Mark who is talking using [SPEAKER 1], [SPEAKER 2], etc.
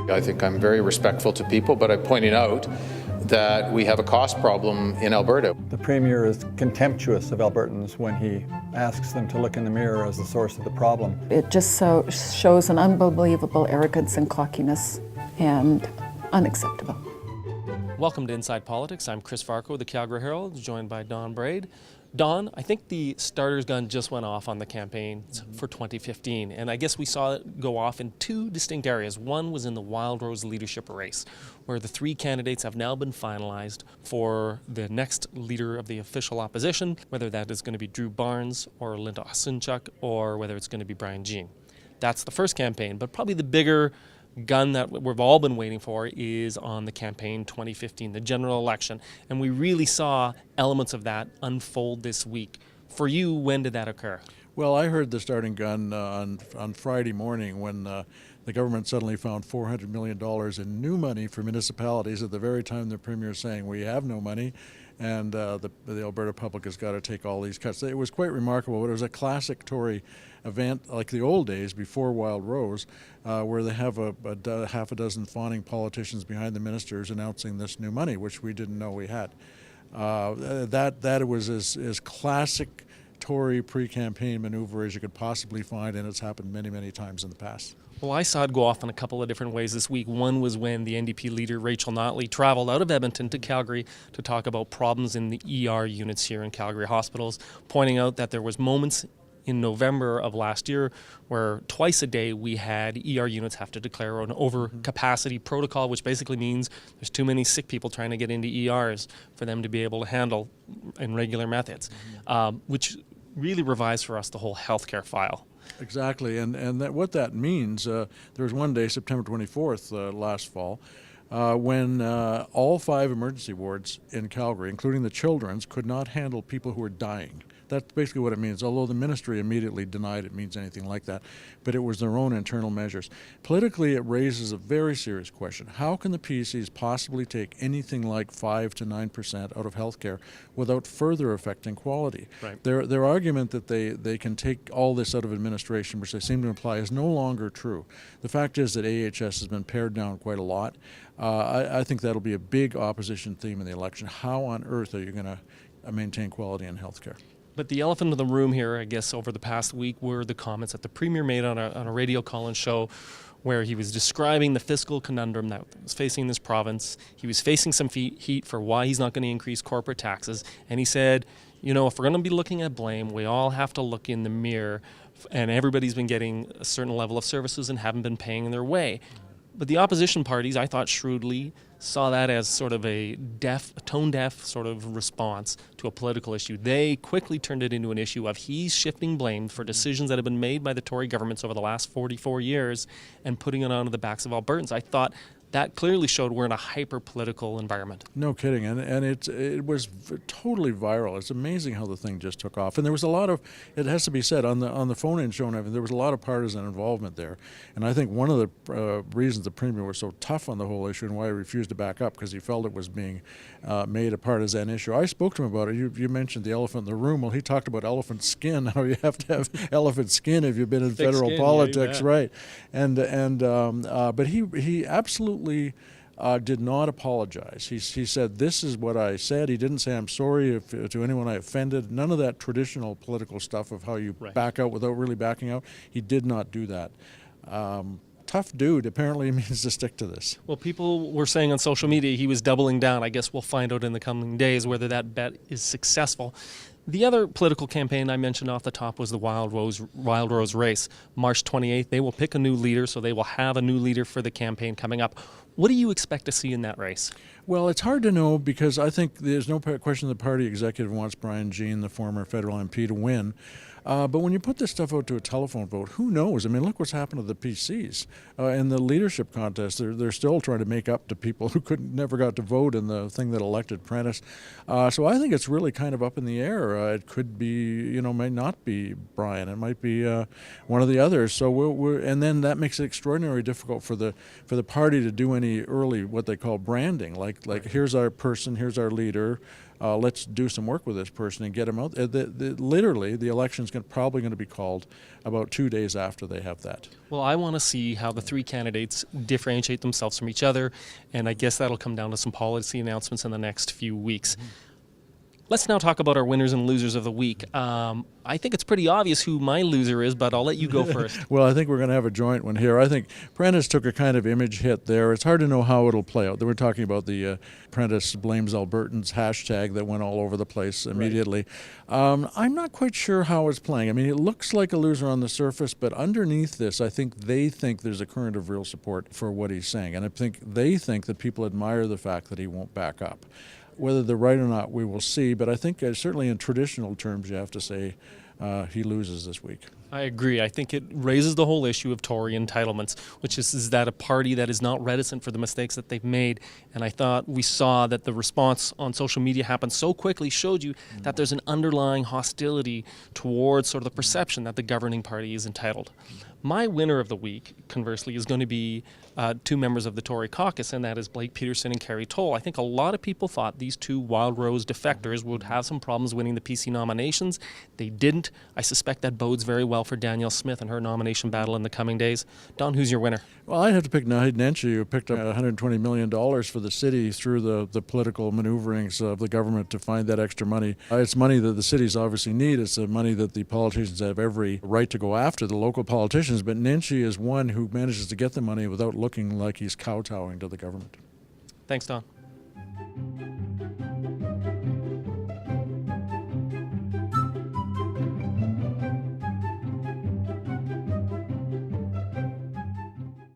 [SPEAKER 1] I think I'm very respectful to people, but I'm pointing out that we have a cost problem in Alberta.
[SPEAKER 2] The Premier is contemptuous of Albertans when he asks them to look in the mirror as the source of the problem.
[SPEAKER 3] It just shows an unbelievable arrogance and cockiness, and unacceptable.
[SPEAKER 4] Welcome to Inside Politics. I'm Chris Varcoe of the Calgary Herald, joined by Don Braid. Don, I think the starter's gun just went off on the campaign for 2015, and I guess we saw it go off in two distinct areas. One was in the Wildrose leadership race, where the three candidates have now been finalized for the next leader of the official opposition, whether that is going to be Drew Barnes or Linda Osenchuk, or whether it's going to be Brian Jean. That's the first campaign, but probably the bigger gun that we've all been waiting for is on the campaign 2015, the general election. And we really saw elements of that unfold this week. For you, when did that occur?
[SPEAKER 5] Well, I heard the starting gun on Friday morning when the government suddenly found $400 million in new money for municipalities at the very time the Premier is saying we have no money and the Alberta public has got to take all these cuts. It was quite remarkable, but it was a classic Tory event like the old days before Wild Rose, where they have half a dozen fawning politicians behind the ministers announcing this new money, which we didn't know we had. That was as classic Tory pre-campaign maneuver as you could possibly find, and it's happened many, many times in the past.
[SPEAKER 4] Well, I saw it go off in a couple of different ways this week. One was when the NDP leader, Rachel Notley, traveled out of Edmonton to Calgary to talk about problems in the ER units here in Calgary hospitals, pointing out that there was moments in November of last year where twice a day we had ER units have to declare an overcapacity protocol, which basically means there's too many sick people trying to get into ERs for them to be able to handle in regular methods, which really revised for us the whole healthcare file.
[SPEAKER 5] Exactly, and what that means, there was one day, September 24th last fall, when all 5 emergency wards in Calgary, including the children's, could not handle people who were dying. That's basically what it means, although the ministry immediately denied it means anything like that. But it was their own internal measures. Politically, it raises a very serious question. How can the PCs possibly take anything like 5 to 9% out of healthcare without further affecting quality?
[SPEAKER 4] Right.
[SPEAKER 5] Their argument that they can take all this out of administration, which they seem to imply, is no longer true. The fact is that AHS has been pared down quite a lot. I think that'll be a big opposition theme in the election. How on earth are you going to maintain quality in healthcare?
[SPEAKER 4] But the elephant in the room here, I guess, over the past week were the comments that the Premier made on a radio call-in show where he was describing the fiscal conundrum that was facing this province. He was facing some heat for why he's not going to increase corporate taxes. And he said, you know, if we're going to be looking at blame, we all have to look in the mirror. And everybody's been getting a certain level of services and haven't been paying their way. But the opposition parties, I thought shrewdly, saw that as sort of a tone-deaf sort of response to a political issue. They quickly turned it into an issue of he's shifting blame for decisions that have been made by the Tory governments over the last 44 years and putting it onto the backs of Albertans. I thought that clearly showed we're in a hyper-political environment. No
[SPEAKER 5] kidding, and it was totally viral. It's amazing how the thing just took off. And there was a lot of, it has to be said, on the phone-in show and everything, there was a lot of partisan involvement there. And I think one of the reasons the Premier was so tough on the whole issue and why he refused to back up, because he felt it was being made a partisan issue. I spoke to him about it. You mentioned the elephant in the room. Well, he talked about elephant skin, how you have to have elephant skin if you've been in federal politics, right? But he absolutely did not apologize. He said, this is what I said. He didn't say, I'm sorry to anyone I offended. None of that traditional political stuff of how you back out without really backing out. He did not do that. Tough dude. Apparently he means to stick to this.
[SPEAKER 4] Well, people were saying on social media he was doubling down. I guess we'll find out in the coming days whether that bet is successful. The other political campaign I mentioned off the top was the Wild Rose race. March 28th, they will pick a new leader, so they will have a new leader for the campaign coming up. What do you expect to see in that race?
[SPEAKER 5] Well, it's hard to know because I think there's no question the party executive wants Brian Jean, the former federal MP, to win. But when you put this stuff out to a telephone vote, who knows? I mean, look what's happened to the PCs. In the leadership contest, they're still trying to make up to people who never got to vote in the thing that elected Prentice. So I think it's really kind of up in the air. It could be, might not be Brian. It might be one of the others. So and then that makes it extraordinarily difficult for the party to do any early what they call branding. Like here's our person, here's our leader. let's do some work with this person and get him out. Literally, the election's probably going to be called about 2 days after they have that.
[SPEAKER 4] Well, I want to see how the three candidates differentiate themselves from each other, and I guess that'll come down to some policy announcements in the next few weeks. Let's now talk about our winners and losers of the week. I think it's pretty obvious who my loser is, but I'll let you go first.
[SPEAKER 5] Well, I think we're going to have a joint one here. I think Prentice took a kind of image hit there. It's hard to know how it'll play out. They were talking about the Prentice blames Albertans hashtag that went all over the place immediately. Right. I'm not quite sure how it's playing. I mean, it looks like a loser on the surface, but underneath this, I think they think there's a current of real support for what he's saying. And I think they think that people admire the fact that he won't back up. Whether they're right or not, we will see. But I think certainly in traditional terms, you have to say he loses this week.
[SPEAKER 4] I agree. I think it raises the whole issue of Tory entitlements, which is that a party that is not reticent for the mistakes that they've made. And I thought we saw that the response on social media happened so quickly, showed you that there's an underlying hostility towards sort of the perception that the governing party is entitled. My winner of the week, conversely, is going to be two members of the Tory caucus, and that is Blake Peterson and Kerry Toll. I think a lot of people thought these two Wild Rose defectors would have some problems winning the PC nominations. They didn't. I suspect that bodes very well for Danielle Smith and her nomination battle in the coming days. Don, who's your winner?
[SPEAKER 5] Well, I'd have to pick Naheed Nenshi, who picked up $120 million for the city through the political maneuverings of the government to find that extra money. It's money that the cities obviously need. It's the money that the politicians have every right to go after, the local politicians. But Nenshi is one who manages to get the money without looking like he's kowtowing to the government.
[SPEAKER 4] Thanks, Don.